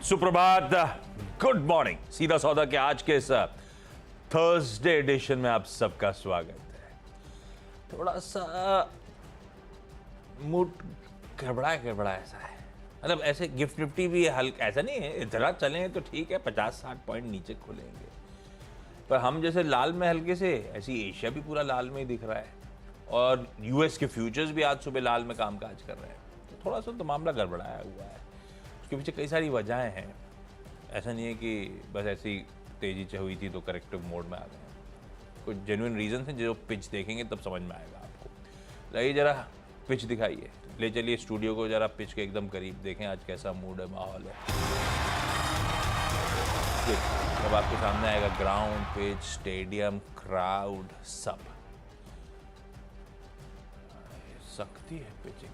सुप्रभात, good morning. सीधा सौदा के आज के इस थर्सडे एडिशन में आप सबका स्वागत है। थोड़ा सा मूड गड़बड़ा ऐसा है, मतलब ऐसे गिफ्ट निफ्टी भी हल्का ऐसा नहीं है, इतना चलें तो ठीक है, 50-60 पॉइंट नीचे खुलेंगे, पर हम जैसे लाल में हल्के से, ऐसी एशिया भी पूरा लाल में ही दिख रहा है और यूएस के फ्यूचर्स भी आज सुबह लाल में कामकाज कर रहे हैं। तो थोड़ा सा तो मामला गड़बड़ाया हुआ है। उसके पीछे कई सारी वजहें हैं, ऐसा नहीं है कि बस ऐसी तेज़ी से हुई थी तो करेक्टिव मोड में आ गए हैं। कुछ जेन्युइन रीजन हैं, जो पिच देखेंगे तब समझ में आएगा आपको। लाइए जरा पिच दिखाइए, ले चलिए स्टूडियो को, जरा पिच के एकदम करीब देखें आज कैसा मूड है, माहौल है। जब आपके सामने आएगा ग्राउंड, पिच, स्टेडियम, क्राउड, सब सख्ती है पिच एकदम।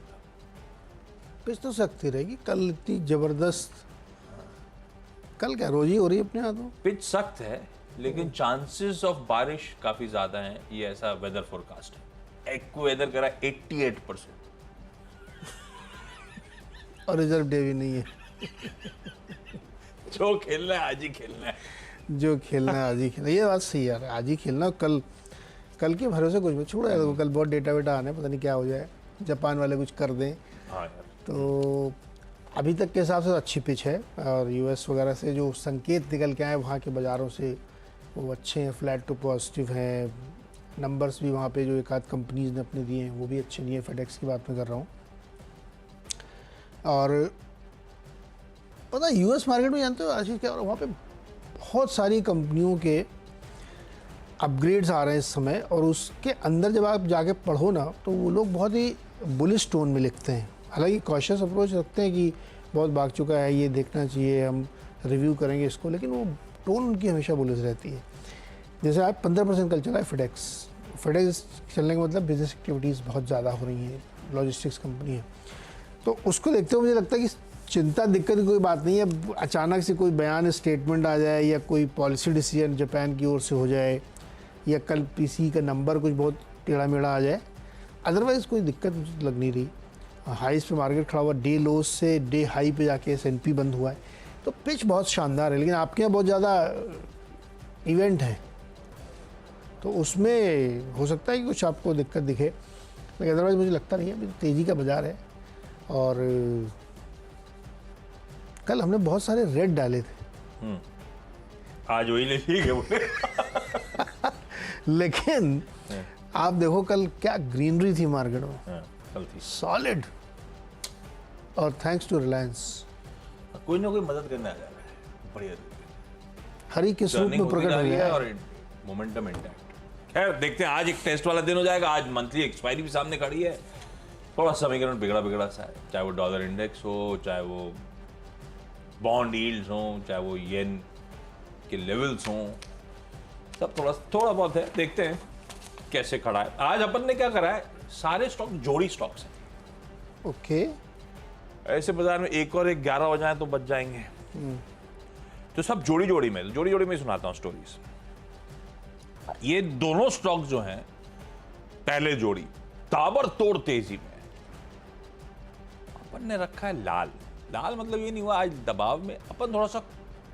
पिच तो सख्ती रहेगी, कल इतनी जबरदस्त, कल क्या रोज ही हो रही है अपने हाथों। पिच सख्त है लेकिन चांसेस ऑफ बारिश काफी ज्यादा हैं, ये ऐसा वेदर फोरकास्ट है। एक्को वेदर करा 88% और रिजर्व डे भी नहीं है। जो खेलना है आज ही खेलना है, जो खेलना है आज ही खेलना, ये बात सही है, आज ही खेलना। कल के भरोसे कुछ मत छोड़ा है, कल बहुत डेटा वेटा आने, पता नहीं क्या हो जाए, जापान वाले कुछ कर दें। हाँ यार। तो अभी तक के हिसाब से अच्छी पिच है और यूएस वगैरह से जो संकेत निकल के आए वहाँ के बाज़ारों से, वो अच्छे हैं, फ्लैट टू पॉजिटिव हैं। नंबर्स भी वहाँ पे जो एक आध कंपनीज ने अपने दिए हैं वो भी अच्छे नहीं है, फेडेक्स की बात मैं कर रहा हूँ। और पता है यूएस मार्केट में जानते हो आशीष क्या हो रहा है, वहाँ पे बहुत सारी कंपनियों के अपग्रेड्स आ रहे हैं इस समय, और उसके अंदर जब आप जाके पढ़ो ना तो वो लोग बहुत ही बुलिश टोन में लिखते हैं। हालांकि कॉशियस अप्रोच रखते हैं कि बहुत भाग चुका है, ये देखना चाहिए, हम रिव्यू करेंगे इसको, लेकिन वो टोन उनकी हमेशा बुलिश रहती है। जैसे आज 15% कल चला है फेडेक्स चलने का मतलब बिजनेस एक्टिविटीज़ बहुत ज़्यादा हो रही हैं, लॉजिस्टिक्स कंपनी है, तो उसको देखते हुए मुझे लगता है कि चिंता दिक्कत की कोई बात नहीं है। अचानक से कोई बयान स्टेटमेंट आ जाए या कोई पॉलिसी डिसीजन जापान की ओर से हो जाए या कल पीसी का नंबर कुछ बहुत टेढ़ा मेढ़ा आ जाए, अदरवाइज़ कोई दिक्कत मुझे लग नहीं रही। हाईस पे मार्केट खड़ा हुआ, डे लोस से डे हाई पे जाके S&P बंद हुआ है, तो पिच बहुत शानदार है। लेकिन आपके यहाँ बहुत ज़्यादा इवेंट है तो उसमें हो सकता है कि कुछ आपको दिक्कत दिखे, लेकिन अदरवाइज़ मुझे लगता नहीं है, अभी तेज़ी का बाज़ार है। और कल हमने बहुत सारे रेड डाले थे, आज वही ले ठीक है लेकिन आप देखो कल क्या ग्रीनरी थी मार्केट में, कल थी सॉलिड, और थैंक्स टू रिलायंस कोई ना कोई मदद करने आ जा रहा है, बढ़िया हरी किस रूप में प्रकट हो गया है। और मोमेंटम इंटैक्ट। खैर देखते हैं, आज एक टेस्ट वाला दिन हो जाएगा, आज मंथली एक्सपायरी भी सामने खड़ी है, थोड़ा समीकरण बिगड़ा सा है, चाहे वो डॉलर इंडेक्स हो, चाहे वो बॉन्ड यील्ड्स हो, चाहे वो येन के लेवल्स हों, सब थोड़ा बहुत है। देखते हैं कैसे खड़ा है। आज अपन ने क्या करा है, सारे स्टॉक जोड़ी स्टॉक्स हैं। ओके, ऐसे बाजार में एक और एक 11 हो जाए तो बच जाएंगे, तो सब जोड़ी में सुनाता हूं स्टोरीज। ये दोनों स्टॉक जो हैं, पहले जोड़ी ताबड़तोड़ तेजी में, अपन ने रखा है लाल मतलब ये नहीं हुआ आज दबाव में, अपन थोड़ा सा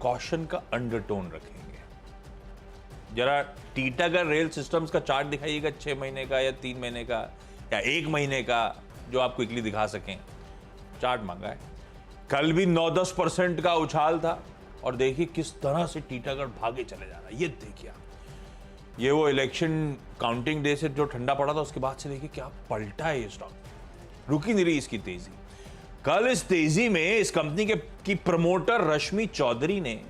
कॉशन का अंडरटोन रखेंगे। जरा टीटागढ़ रेल सिस्टम्स का चार्ट दिखाइएगा, 6 महीने का या 3 महीने का या 1 महीने का, जो आप क्विकली दिखा सकें। चार्ट मांगा है, कल भी 9-10% का उछाल था, और देखिए किस तरह से टीटागढ़ भागे चले जा रहा है। ये देखिए, ये वो इलेक्शन काउंटिंग डे से जो ठंडा पड़ा था उसके बाद से देखिए क्या पलटा है ये स्टॉक, रुकी नहीं रही इसकी तेजी। कल इस तेजी में इस कंपनी की प्रमोटर रश्मि चौधरी ने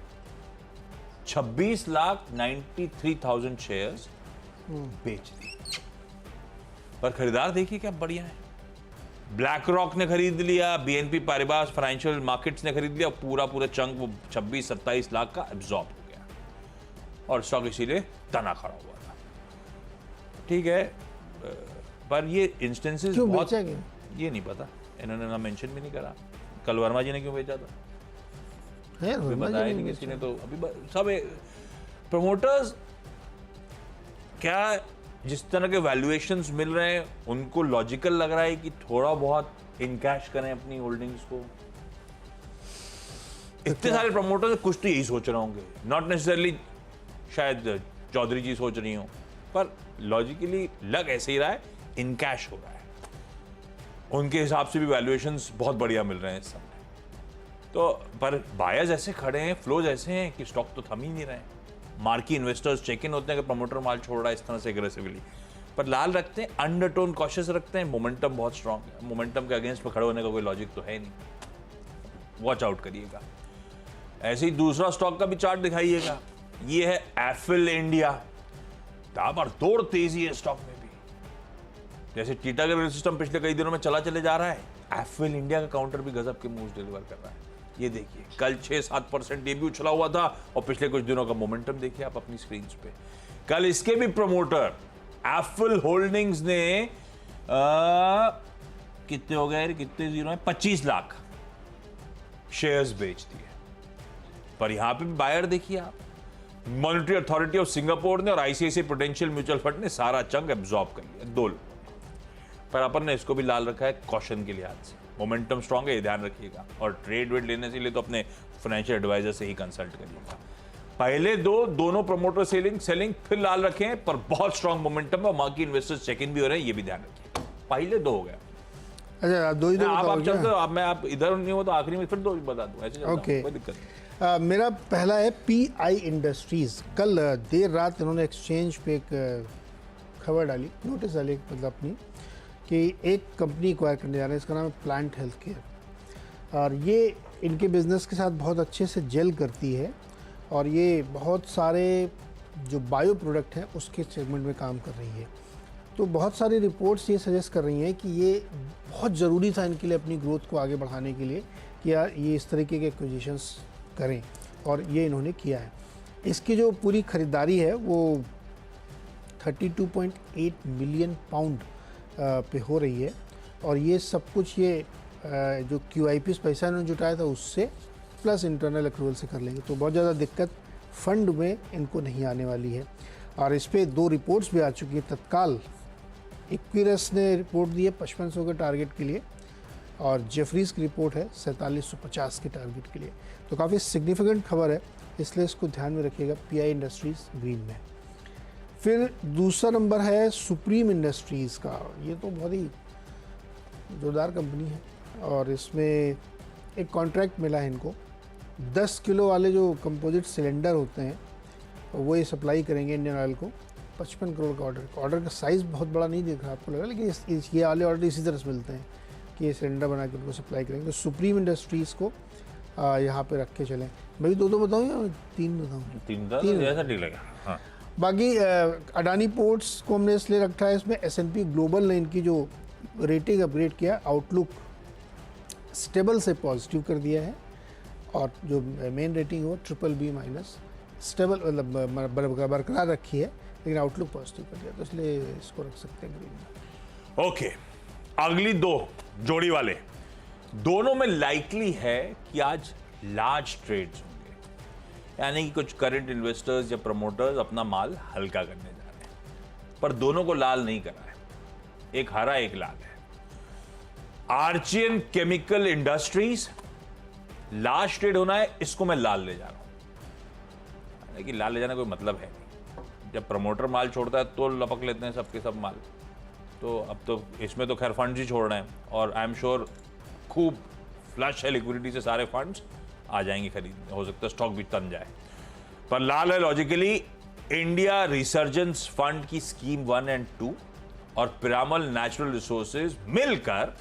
26,93,000 शेयर्स बेच दिए, पर खरीदार देखिए क्या बढ़िया है। ब्लैक रॉक ने खरीद लिया, BNP पारिबास फाइनेंशियल मार्केट्स ने खरीद लिया, पूरा चंक वो 26-27 लाख का एब्जॉर्ब हो गया, और स्टॉक इसीलिए तना खड़ा हुआ था। ठीक है, पर ये इंस्टेंसेस बहुत, ये नहीं पता, इन्होंने ना मेंशन भी नहीं करा। कल वर्मा जी ने क्यों बेचा था, बताया नहीं किसी ने, तो अभी सब प्रमोटर्स क्या जिस तरह के वैल्यूएशंस मिल रहे हैं उनको लॉजिकल लग रहा है कि थोड़ा बहुत इनकैश करें अपनी होल्डिंग्स को। इतने सारे प्रमोटर कुछ तो यही सोच रहे होंगे, नॉट नेसेसरली शायद चौधरी जी सोच रही हो, पर लॉजिकली लग ऐसे ही रहा है, इनकैश हो रहा है, उनके हिसाब से भी वैल्यूएशंस बहुत बढ़िया मिल रहे हैं इस समय। तो पर बायर्स ऐसे खड़े हैं, फ्लोज ऐसे हैं कि स्टॉक तो थम ही नहीं रहे हैं। मार्की इन्वेस्टर्स चेक इन होते हैं कि प्रमोटर माल छोड़ रहा है इस तरह से एग्रेसिवली, पर लाल रखते हैं, अंडरटोन कॉशियस रखते हैं, मोमेंटम बहुत स्ट्रांग है, मोमेंटम के अगेंस्ट में खड़े होने का कोई लॉजिक तो है नहीं, वॉच आउट करिएगा। ऐसे ही दूसरा स्टॉक का भी चार्ट दिखाइएगा, ये है एफिल इंडिया, ताबड़तोड़ तेजी है स्टॉक में भी, जैसे टीटागढ़ सिस्टम पिछले कई दिनों में चला चले जा रहा है, एफिल इंडिया का काउंटर भी गजब के मूव्स डिलीवर कर रहा है। ये देखिए कल 6-7% ये भी उछला हुआ था, और पिछले कुछ दिनों का मोमेंटम देखिए आप अपनी स्क्रीन पे। कल इसके भी प्रमोटर एफिल होल्डिंग्स ने कितने हो गए, कितने जीरो है, 25 लाख शेयर्स बेच दिए। पर यहां पे भी बायर देखिए आप, मॉनेटरी अथॉरिटी ऑफ सिंगापुर ने और आईसीआईसीआई प्रूडेंशियल म्यूचुअल फंड ने सारा चंक एब्जॉर्ब कर लिया, 2 लोगों ने। पर अपन ने इसको भी लाल रखा है कॉशन के लिहाज से, मोमेंटम स्ट्रांग है, ये ध्यान रखिएगा, और ट्रेड वेड लेने के लिए तो अपने फाइनेंशियल एडवाइजर से ही कंसल्ट करिएगा। पहले दोनों प्रमोटर सेलिंग फिर लाल रखें, पर बहुत स्ट्रांग मोमेंटम है, मार्की इन्वेस्टर्स चेक इन भी हो रहे हैं, ये भी ध्यान रखिए। पहले 2 हो गया। अच्छा, 2 ही आप चलते हो, मैं आप इधर नहीं हो तो आखिरी में फिर 2 बता दूं, ऐसे ओके, कोई दिक्कत नहीं। मेरा पहला है पीआई इंडस्ट्रीज। कल देर रात इन्होंने एक्सचेंज पे एक खबर डाली, नोटिस डाली मतलब अपनी, कि एक कंपनी एक्वायर करने जा रहे हैं, इसका नाम है प्लांट हेल्थ केयर, और ये इनके बिजनेस के साथ बहुत अच्छे से जेल करती है, और ये बहुत सारे जो बायो प्रोडक्ट हैं उसके सेगमेंट में काम कर रही है। तो बहुत सारी रिपोर्ट्स ये सजेस्ट कर रही हैं कि ये बहुत ज़रूरी था इनके लिए अपनी ग्रोथ को आगे बढ़ाने के लिए कि यार ये इस तरीके के एक्विजिशंस करें, और ये इन्होंने किया है। इसकी जो पूरी ख़रीदारी है वो 32.8 मिलियन पाउंड पे हो रही है, और ये सब कुछ ये जो QIP पैसा इन्होंने जुटाया था उससे प्लस इंटरनल अक्रूवल से कर लेंगे, तो बहुत ज़्यादा दिक्कत फंड में इनको नहीं आने वाली है। और इस पर 2 रिपोर्ट्स भी आ चुकी है तत्काल। इक्विरस ने रिपोर्ट दी है 5500 के टारगेट के लिए, और जेफरीज की रिपोर्ट है 4750 के टारगेट के लिए, तो काफ़ी सिग्निफिकेंट खबर है, इसलिए इसको ध्यान में रखिएगा। पीआई इंडस्ट्रीज़ ग्रीन में। फिर दूसरा नंबर है सुप्रीम इंडस्ट्रीज़ का, ये तो बहुत ही जोरदार कंपनी है, और इसमें एक कॉन्ट्रैक्ट मिला है इनको, 10 किलो वाले जो कंपोजिट सिलेंडर होते हैं वो ये सप्लाई करेंगे इंडियन ऑयल को। 55 करोड़ का ऑर्डर का साइज़ बहुत बड़ा नहीं दिख रहा आपको लगा, लेकिन ये वाले ऑर्डर इसी तरह से मिलते हैं कि ये सिलेंडर बना के उनको सप्लाई करेंगे। तो सुप्रीम इंडस्ट्रीज़ को यहाँ पे रख के चलें। मैं भी 2 बताऊँ या 3 बताऊँ? 3 जैसा ठीक लगा। हाँ, बाकी अडानी पोर्ट्स को हमने इसलिए रखा है, इसमें S&P ग्लोबल ने इनकी जो रेटिंग अपग्रेड किया, आउटलुक स्टेबल से पॉजिटिव कर दिया है, और जो मेन रेटिंग है वो BBB- स्टेबल मतलब बरकरार रखी है, लेकिन आउटलुक पॉजिटिव कर दिया, तो इसलिए इसको रख सकते हैं ग्रीन में। ओके, अगली 2 जोड़ी वाले, दोनों में लाइकली है कि आज लार्ज ट्रेड्स होंगे, यानी कि कुछ करंट इन्वेस्टर्स या प्रमोटर्स अपना माल हल्का करने जा रहे हैं, पर दोनों को लाल नहीं करा है, एक हरा एक लाल है। आर्चियन केमिकल इंडस्ट्रीज लार्ज ट्रेड होना है, इसको मैं लाल ले जा रहा हूं, लेकिन लाल ले जाने का कोई मतलब है नहीं, जब प्रमोटर माल छोड़ता है तो लपक लेते हैं सबके सब माल, तो अब तो इसमें तो खैर फंड्स ही छोड़ रहे हैं, और आई एम श्योर खूब फ्लश है लिक्विडिटी से, सारे फंड्स आ जाएंगे खरीदने, हो सकता है स्टॉक भी तन जाए। पर लाल है लॉजिकली इंडिया रिसर्जेंस फंड की स्कीम 1 और 2 और पिरामल नेचुरल रिसोर्सेज मिलकर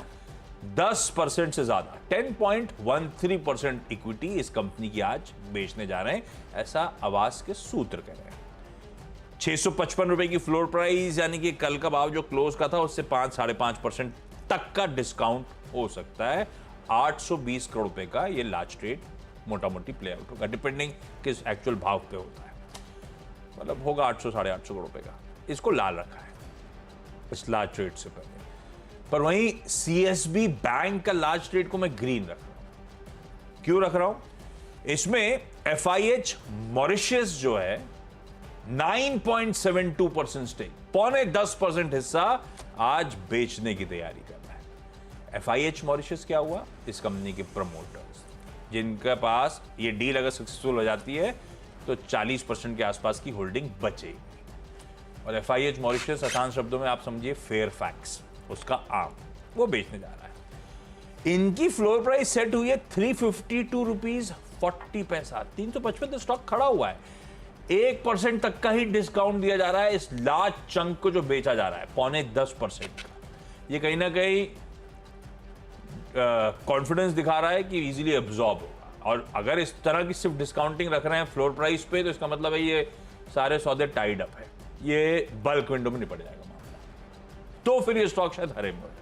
10% से ज्यादा 10.13% इक्विटी इस कंपनी की आज बेचने जा रहे हैं, ऐसा आवास के सूत्र कह रहे हैं। 655 रुपए की फ्लोर प्राइस, यानी कि कल का भाव जो क्लोज का था उससे 5-5.5% तक का डिस्काउंट हो सकता है। 820 करोड़ रुपए का ये लार्ज ट्रेड मोटा मोटी प्ले आउट होगा, डिपेंडिंग किस एक्चुअल भाव पे होता है, मतलब होगा 800-850 करोड़ रुपए का। इसको लाल रखा है इस लार्ज ट्रेड से पहले। पर वहीं CSB बैंक का लार्ज ट्रेड को मैं ग्रीन रख रहा हूं। क्यों रख रहा हूं? इसमें FIH मॉरिशस जो है 9.72% स्टेक, 0.10% हिस्सा आज बेचने की तैयारी कर रहा है। FIH मॉरिशस क्या हुआ? इस कंपनी के प्रमोटर्स। जिनके पास ये डील अगर सक्सेसफुल हो जाती है तो 40% के आसपास की होल्डिंग बचेगी। और FIH मॉरिशस आसान शब्दों में आप समझिए फेयरफैक्स, उसका आर्म, वो बेचने जा रहा है। इनकी फ्लोर प्राइस सेट हुई है 352 रुपीज 40 पैसा। 355 तो स्टॉक खड़ा हुआ है, 1% तक का ही डिस्काउंट दिया जा रहा है इस लार्ज चंक को जो बेचा जा रहा है, 0.9% का। ये कहीं ना कहीं कॉन्फिडेंस दिखा रहा है कि इजीली एब्जॉर्ब होगा। और अगर इस तरह की सिर्फ डिस्काउंटिंग रख रहे हैं फ्लोर प्राइस पे, तो इसका मतलब है ये सारे सौदे टाइड अप है, ये बल्क विंडो में निपट जाएगा मामला, तो फिर ये स्टॉक शायद हरे में हो जाए।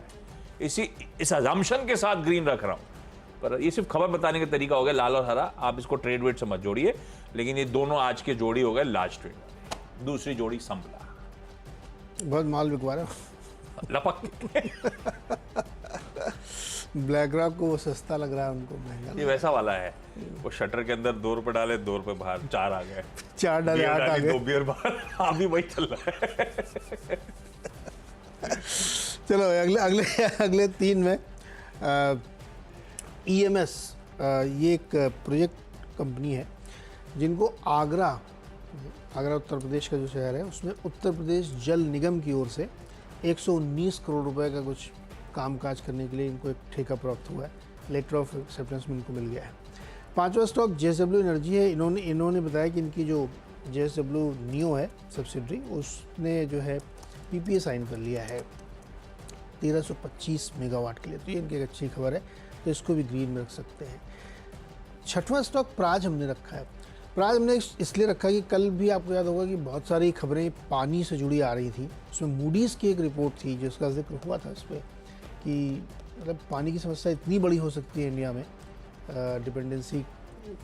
इस अजम्पशन के साथ ग्रीन रख रहा हूं, पर ये सिर्फ खबर बताने का तरीका हो गया, लाल और हरा। आप इसको ट्रेड वेट से मत जोड़िए, लेकिन ये दोनों आज के जोड़ी हो गए लार्ज ट्रेड वाले। दूसरी जोड़ी संभला, बहुत माल बिकवा रहा है। लपक ब्लैक रॉक को वो सस्ता लग रहा है, उनको महंगा। ये वैसा वाला है, वो शटर के अंदर 2 रुपए डाले, 2 रुपए बाहर, 4 आ गए, 4 डाले बियर 8 आ डाली, गए। 2 बियर बाहर, अभी वही चल रहा है। चलो अगले 3 में EMS, ये एक प्रोजेक्ट कंपनी है जिनको आगरा उत्तर प्रदेश का जो शहर है, उसमें उत्तर प्रदेश जल निगम की ओर से 119 करोड़ रुपए का कुछ कामकाज करने के लिए इनको एक ठेका प्राप्त हुआ है। लेटर ऑफ एक्सेप्टेंस में इनको मिल गया है। 5वां स्टॉक JSW एनर्जी है। इन्होंने बताया कि इनकी जो JSW नियो है सब्सिडरी, उसने जो है PPA साइन कर लिया है 1325 मेगावाट के लिए, तो ये इनकी एक अच्छी खबर है, तो इसको भी ग्रीन में रख सकते हैं। 6वां स्टॉक प्राज हमने रखा है। प्राज हमने इसलिए रखा कि कल भी आपको याद होगा कि बहुत सारी खबरें पानी से जुड़ी आ रही थी। उसमें मूडीज़ की एक रिपोर्ट थी जिसका जिक्र हुआ था इस पर कि मतलब पानी की समस्या इतनी बड़ी हो सकती है इंडिया में डिपेंडेंसी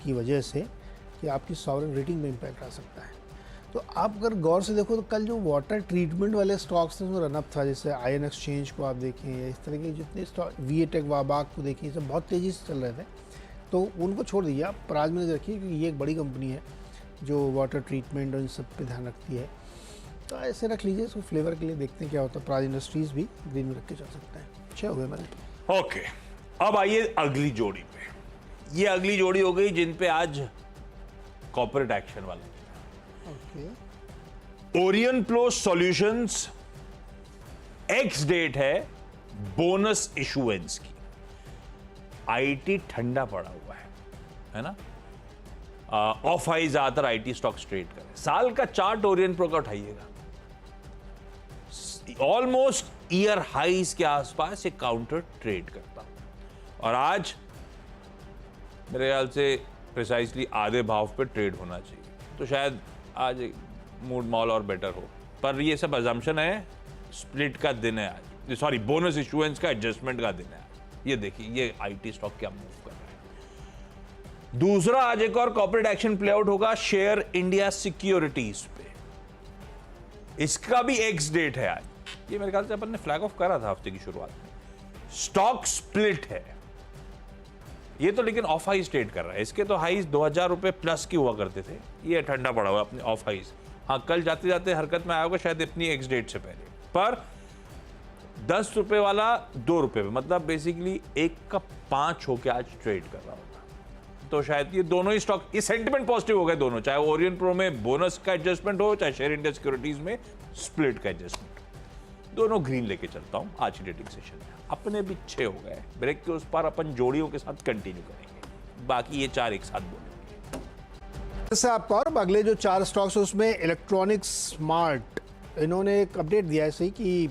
की वजह से कि आपकी सॉवरेन रेटिंग में इम्पैक्ट आ सकता है। तो आप अगर गौर से देखो तो कल जो वाटर ट्रीटमेंट वाले स्टॉक्स थे उसमें रनअप था, जैसे आयन एक्सचेंज को आप देखें या इस तरह के जितने स्टॉक, VATech, वाबाक को देखें, सब बहुत तेज़ी से चल रहे थे, तो उनको छोड़ दीजिए, आप प्राज में रखिए क्योंकि ये एक बड़ी कंपनी है जो वाटर ट्रीटमेंट और इन सब पे ध्यान रखती है, तो ऐसे रख लीजिए इसको फ्लेवर के लिए। देखते हैं क्या होता है। प्राज इंडस्ट्रीज़ भी ग्रीन में रख के चल सकता है। अच्छा हुए मैंने। ओके, अब आइए अगली जोड़ी पे। ये अगली जोड़ी हो गई जिन पे आज कॉर्पोरेट एक्शन वाला। ओरियन प्लो सॉल्यूशंस, एक्स डेट है बोनस इशुएंस की। आईटी ठंडा पड़ा हुआ है ना। ऑफ हाई ज्यादातर आईटी स्टॉक्स ट्रेड करें। साल का चार्ट ओरियन प्रो का उठाइएगा, ऑलमोस्ट ईयर हाईज के आसपास ये काउंटर ट्रेड करता, और आज मेरे ख्याल से प्रिसाइसली आधे भाव पे ट्रेड होना चाहिए, तो शायद आज मूड मॉल और बेटर हो। पर ये सब अजम्पशन है, स्प्लिट का दिन है आज, सॉरी बोनस इशुएंस का एडजस्टमेंट का दिन है। ये देखिए ये आईटी स्टॉक क्या मूव कर रहा है। दूसरा आज एक और कॉर्पोरेट एक्शन प्ले आउट होगा शेयर इंडिया सिक्योरिटीज पे, इसका भी एक्स डेट है आज। ये मेरे ख्याल से अपन ने फ्लैग ऑफ करा था हफ्ते की शुरुआत में। स्टॉक स्प्लिट है ये तो, लेकिन ऑफ हाई ट्रेड कर रहा है। इसके तो हाईज 2000 रुपए प्लस की हुआ करते थे, ये ठंडा पड़ा हुआ अपने ऑफ हाईज। हाँ, कल जाते जाते हरकत में आया होगा शायद अपनी एक्स डेट से पहले, पर 10 रुपए वाला 2 रुपए पे, मतलब बेसिकली 1 का 5 होके आज ट्रेड कर रहा होगा। तो शायद ये दोनों ही स्टॉक, ये सेंटिमेंट पॉजिटिव हो गए दोनों, चाहे ओरियन प्रो में बोनस का एडजस्टमेंट हो, चाहे शेयर इंडिया सिक्योरिटीज में स्प्लिट का एडजस्टमेंट, दोनों ग्रीन लेके चलता हूं आज की डेटिंग सेशन में। अपने भी 6 हो गए, ब्रेक के उस पार अपन जोड़ियों के साथ कंटिन्यू करेंगे, बाकी ये 4 एक साथ बोलेंगे। जैसे आपको और अगले जो 4 स्टॉक्स है उसमें इलेक्ट्रॉनिक्स स्मार्ट, इन्होंने एक अपडेट दिया है सही कि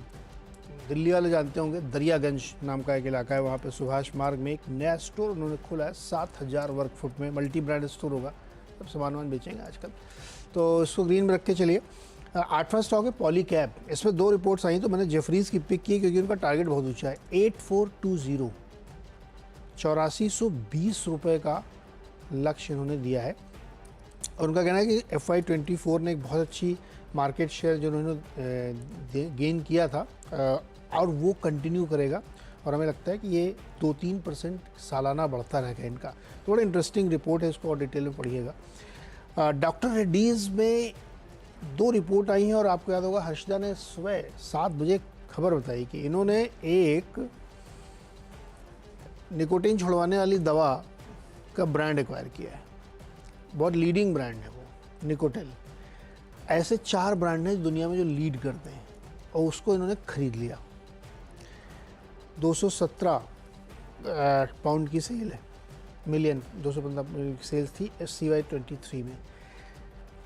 दिल्ली वाले जानते होंगे, दरियागंज नाम का एक इलाका है, वहाँ पे सुभाष मार्ग में एक नया स्टोर उन्होंने खोला है 7000 वर्ग फुट में, मल्टी ब्रांड स्टोर होगा, सब सामान बेचेंगे आजकल, तो इसको ग्रीन में रख के चलिए। 8वां स्टॉक है पॉलीकैब। इसमें 2 रिपोर्ट्स आई, तो मैंने जेफरीज की पिक की क्योंकि उनका टारगेट बहुत ऊंचा है, 8420 8420 रुपये का लक्ष्य इन्होंने दिया है। और उनका कहना है कि FY24 ने एक बहुत अच्छी मार्केट शेयर जो उन्होंने गेन किया था और वो कंटिन्यू करेगा, और हमें लगता है कि ये 2-3% सालाना बढ़ता रहेगा इनका। तो बड़ा इंटरेस्टिंग रिपोर्ट है, इसको और डिटेल में पढ़िएगा। डॉक्टर रेड्डीज़ में 2 रिपोर्ट आई हैं, और आपको याद होगा हर्षदा ने सुबह 7 बजे खबर बताई कि इन्होंने एक निकोटीन छुड़वाने वाली दवा का ब्रांड एक्वायर किया है, बहुत लीडिंग ब्रांड है वो, निकोटेल। ऐसे 4 ब्रांड हैं दुनिया में जो लीड करते हैं, और उसको इन्होंने खरीद लिया। 217 पाउंड की सेल है, मिलियन 215 मिलियन की सेल्स थी CY 23 में।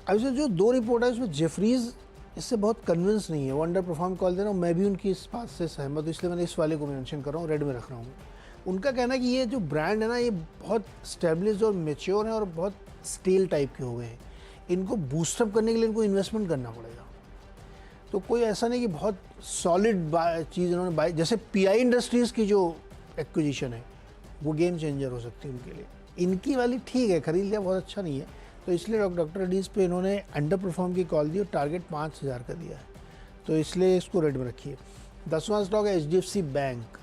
अब इसमें जो 2 रिपोर्ट है उसमें जेफरीज इससे बहुत कन्विंस नहीं है, वो अंडर परफॉर्म कॉल दे रहा हूँ। मैं भी उनकी इस बात से सहमत हूँ, इसलिए मैंने इस वाले को मेंशन कर रहा हूँ, रेड में रख रहा हूँ। उनका कहना है कि ये जो ब्रांड है ना, ये बहुत स्टेब्लिश्ड और मेच्योर है और बहुत स्टेल टाइप के हो गए हैं, इनको बूस्टअप करने के लिए इनको इन्वेस्टमेंट करना पड़ेगा। तो कोई ऐसा नहीं कि बहुत सॉलिड चीज़ इन्होंने बाय, जैसे PI इंडस्ट्रीज़ की जो एक्विजिशन है वो गेम चेंजर हो सकती है उनके लिए। इनकी वाली ठीक है, खरीद लिया, बहुत अच्छा नहीं है, तो इसलिए डॉक्टर रेड्डीज़ पे इन्होंने अंडर परफॉर्म की कॉल दी और टारगेट 5000 का दिया है, तो इसलिए इसको रेड में रखिए। 10वां स्टॉक है HDFC बैंक।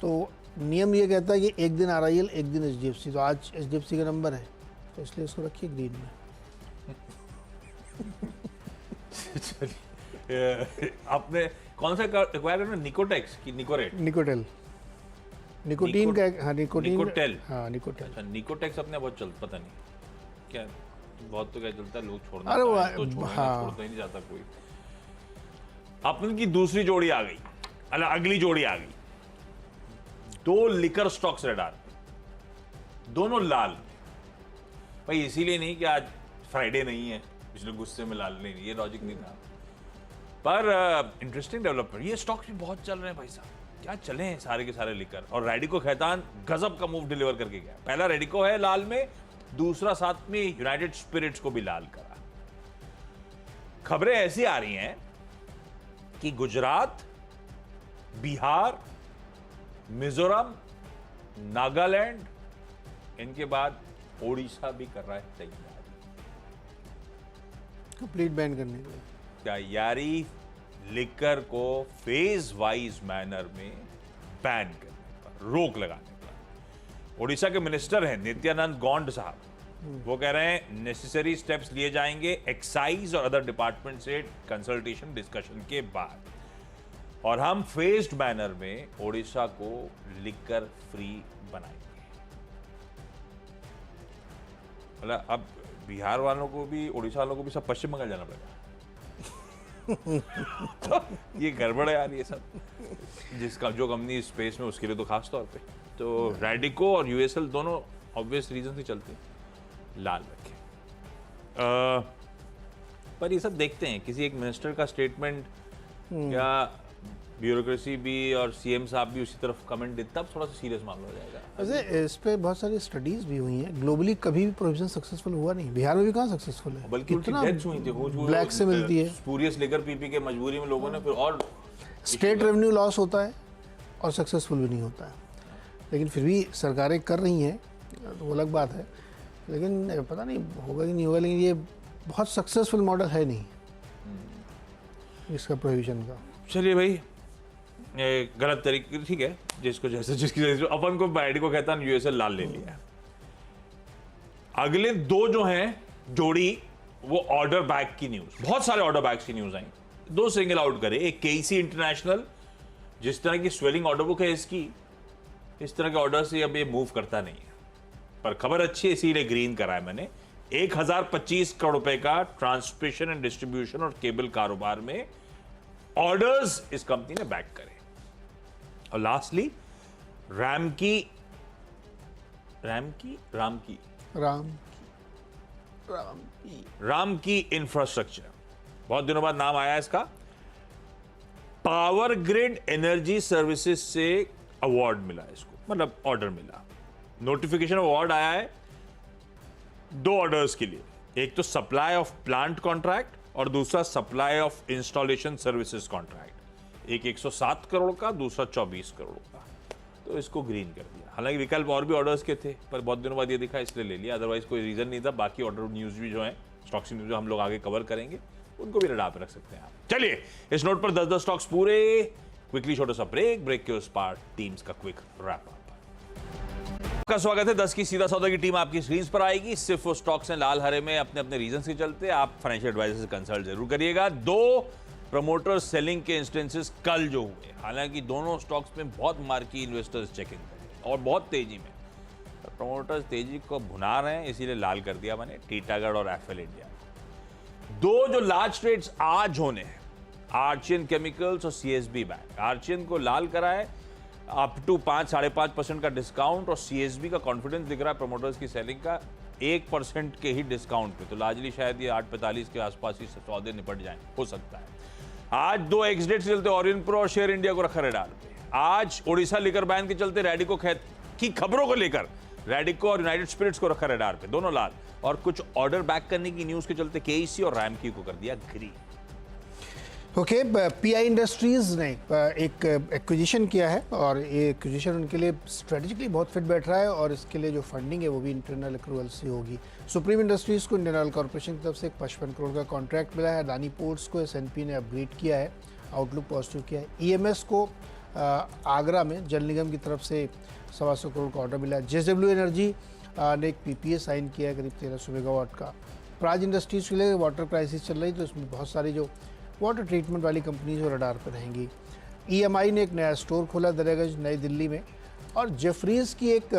तो नियम ये कहता है कि एक दिन RIL एक दिन HDFC, तो आज HDFC का नंबर है, तो इसलिए इसको रखिए ग्रीन में। आपने कौन सा एक्वायर करना, निकोटेक्स की निकोरेट? निकोटेल, निकोटीन का, हाँ निकोटीन, निकोटेल, हाँ निकोटेल। अच्छा निकोटेक्स अपने बहुत चलता, पता नहीं क्या, बहुत तो क्या चलता है, लोग छोड़ना अरे वो, चाहें तो छोड़ना, हाँ। छोड़ता ही नहीं जाता कोई। अपन की दूसरी जोड़ी आ गई, अगली जोड़ी आ गई, 2 लिकर स्टॉक्स रेडार, दोनों लाल। भाई इसीलिए नहीं कि आज फ्राइडे नहीं है, इसलिए गुस्से में लाल नहीं, ये लॉजिक नहीं था, पर इंटरेस्टिंग डेवलपमेंट। ये स्टॉक्स भी बहुत चल रहे हैं भाई साहब, क्या चले हैं सारे के सारे लिकर। और रेडिको खैतान गजब का मूव डिलीवर करके गया। पहला रेडिको है लाल में, दूसरा साथ में यूनाइटेड स्पिरिट्स को भी लाल करा। खबरें ऐसी आ रही हैं कि गुजरात, बिहार, मिजोरम, नागालैंड, इनके बाद ओडिशा भी कर रहा है तैयारी। कंप्लीट बैन करने के लिए तैयारी लिकर को फेज वाइज मैनर में बैन करने पर, रोक लगाने पर। ओडिशा के मिनिस्टर हैं नित्यानंद गौंड साहब, वो कह रहे हैं नेसेसरी स्टेप्स लिए जाएंगे एक्साइज और अदर डिपार्टमेंट से कंसल्टेशन डिस्कशन के बाद, और हम फेज्ड मैनर में ओडिशा को लिकर फ्री बनाएंगे। मतलब अब बिहार वालों को भी, ओडिशा वालों को भी सब पश्चिम बंगाल जाना पड़ेगा। तो ये गड़बड़ है यार, ये सब जिसका जो कंपनी स्पेस में, उसके लिए तो खास तौर पे। तो रेडिको और यूएसएल दोनों ऑब्वियस रीजन से चलते हैं, लाल रखे। पर ये सब देखते हैं, किसी एक मिनिस्टर का स्टेटमेंट या ब्यूरोक्रेसी भी और सीएम साहब भी उसी तरफ कमेंट दे, तब थोड़ा सा सीरियस मामला हो जाएगा। वैसे इस पे बहुत सारी स्टडीज भी हुई हैं, ग्लोबली कभी भी प्रोविजन सक्सेसफुल हुआ नहीं, बिहार में भी कहाँ सक्सेसफुल है, बल्कि उनकी डेथ्स हुई थी, ब्लैक से मिलती है, स्पूरियस लेकर पी के मजबूरी में लोगों ने फिर, और स्टेट रेवेन्यू लॉस होता है और सक्सेसफुल भी नहीं होता है। लेकिन फिर भी सरकारें कर रही हैं, तो वो अलग बात है, लेकिन पता नहीं होगा कि नहीं होगा। लेकिन ये बहुत सक्सेसफुल मॉडल है नहीं इसका प्रोविजन का। चलिए भाई, ये गलत तरीके, ठीक है, जिसको जैसे जिसकी अपन को बैडी को कहता है, यूएसएल लाल ले लिया। अगले 2 जो हैं जोड़ी, वो ऑर्डर बैक की न्यूज, बहुत सारे ऑर्डर बैक्स की न्यूज आई, 2 सिंगल आउट करे। एक केसी इंटरनेशनल, जिस तरह की स्वेलिंग ऑर्डर बुक है इसकी, इस तरह के ऑर्डर से अब ये मूव करता नहीं है, पर खबर अच्छी है इसीलिए ग्रीन करा है मैंने। 1025 करोड़ रुपए का ट्रांसमिशन एंड डिस्ट्रीब्यूशन और केबल कारोबार में ऑर्डर्स इस कंपनी ने बैक करे। और लास्टली राम की इंफ्रास्ट्रक्चर, बहुत दिनों बाद नाम आया इसका। पावर ग्रिड एनर्जी सर्विसेज से अवार्ड मिला इसको, मतलब ऑर्डर मिला, नोटिफिकेशन अवार्ड आया है 2 ऑर्डर्स के लिए, एक तो सप्लाई ऑफ प्लांट कॉन्ट्रैक्ट और दूसरा supply of installation services contract. एक 107 करोड़ का, दूसरा 24 करोड़ का, तो इसको ग्रीन कर दिया। हालांकि विकल्प और भी ऑर्डर्स के थे, पर बहुत दिनों बाद ये दिखा इसलिए ले लिया, अदरवाइज कोई रीजन नहीं था। बाकी ऑर्डर न्यूज भी जो है, स्टॉक्स न्यूज जो हम लोग आगे कवर करेंगे, उनको भी रडार पे रख सकते हैं आप। चलिए इस नोट पर 10 स्टॉक्स पूरे, क्विकली छोटा सा ब्रेक के उस पार टीम्स का क्विक रैप अप। आपका स्वागत है। 10 की सीधा सौदा की टीम आपकी स्क्रीन पर आएगी। सिर्फ वो स्टॉक्स हैं लाल हरे में, अपने अपने रीजन के चलते आप फाइनेंशियल एडवाइजर से कंसल्ट जरूर करिएगा। 2 प्रमोटर सेलिंग के इंस्टेंसेस कल जो हुए, हालांकि दोनों स्टॉक्स में बहुत मार्की इन्वेस्टर्स चेकिंग करें और बहुत तेजी में, प्रमोटर्स तेजी को भुना रहे हैं, इसीलिए लाल कर दिया मैंने टीटागढ़ और एफएल इंडिया। दो जो लार्ज ट्रेड्स आज होने हैं, आर्चियन केमिकल्स और सीएसबी बैंक। आर्चियन को लाल करा है अप टू 5-5.5% का डिस्काउंट, और सीएसबी का कॉन्फिडेंस दिख रहा है प्रमोटर्स की सेलिंग का 1% के ही डिस्काउंट पे। तो लार्जली शायद ये 8:45 के आसपास ही सौदे निपट जाए, हो सकता है। आज दो एक्स डेट चलते ओरियन प्रो और शेयर इंडिया को रखा रेडार पे। आज ओडिशा लिकर बैन के चलते रैडिको की खबरों को लेकर रैडिको और यूनाइटेड स्पिरिट्स को रखा रेडार पे, दोनों लाल। और कुछ ऑर्डर बैक करने की न्यूज के चलते केईसी और रैमकी को कर दिया ग्रीन। ओके, पीआई इंडस्ट्रीज ने एक एक्विजिशन किया है और ये एक्विजिशन उनके लिए स्ट्रेटेजिकली बहुत फिट बैठ रहा है, और इसके लिए जो फंडिंग है वो भी इंटरनल अक्रूवल से होगी। सुप्रीम इंडस्ट्रीज को इंडियन ऑयल कॉर्पोरेशन की तरफ से 55 करोड़ का कॉन्ट्रैक्ट मिला है। अडानी पोर्ट्स को एसएनपी ने अपग्रेड किया है, आउटलुक पॉजिटिव किया है। ईएमएस को आगरा में जल निगम की तरफ से 125 करोड़ का ऑर्डर मिला है। जेएसडब्ल्यू एनर्जी ने एक पीपीए साइन किया है करीब 1300 मेगावाट का। प्राज इंडस्ट्रीज के लिए वाटर क्राइसिस चल रही, तो इसमें बहुत सारी जो वाटर ट्रीटमेंट वाली कंपनीज और रडार पर रहेंगी। ईएमआई ने एक नया स्टोर खोला दरियागंज नई दिल्ली में, और जेफरीज की एक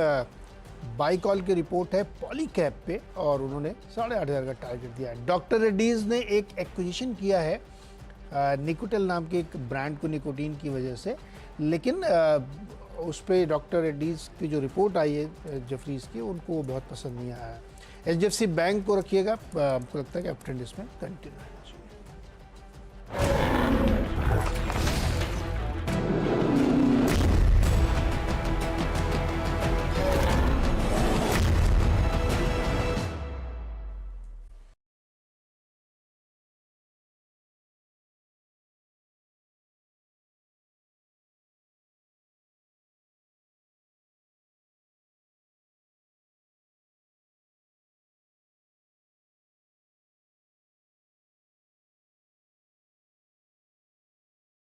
बाई कॉल की रिपोर्ट है पॉलीकैब पे, और उन्होंने 8,500 का टारगेट दिया है। डॉक्टर रेड्डीज ने एक एक्विजिशन किया है निकोटेल नाम के एक ब्रांड को निकोटीन की वजह से, लेकिन उस पर डॉक्टर रेड्डीज की जो रिपोर्ट आई है जेफरीज की, उनको बहुत पसंद नहीं आया। एचडीएफसी बैंक को रखिएगा, हमको लगता है कि अप ट्रेंड इसमें कंटिन्यू है।